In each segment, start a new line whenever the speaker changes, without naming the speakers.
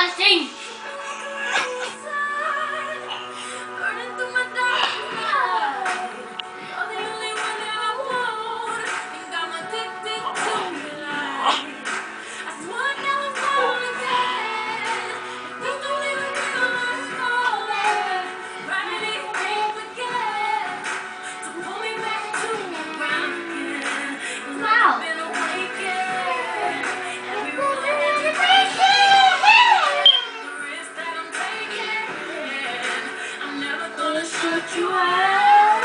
Sing. Shut you out.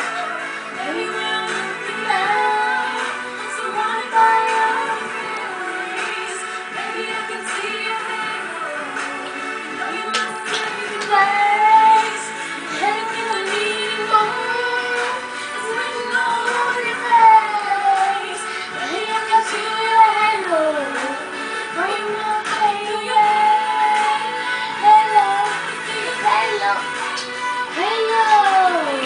Everywhere I'm looking now, I'm surrounded by your face. Baby, I can see your halo. You know you're my saving place. Everything I need more is written all over your face. Baby, I can feel your halo. Bring my baby. Halo, halo. Halo.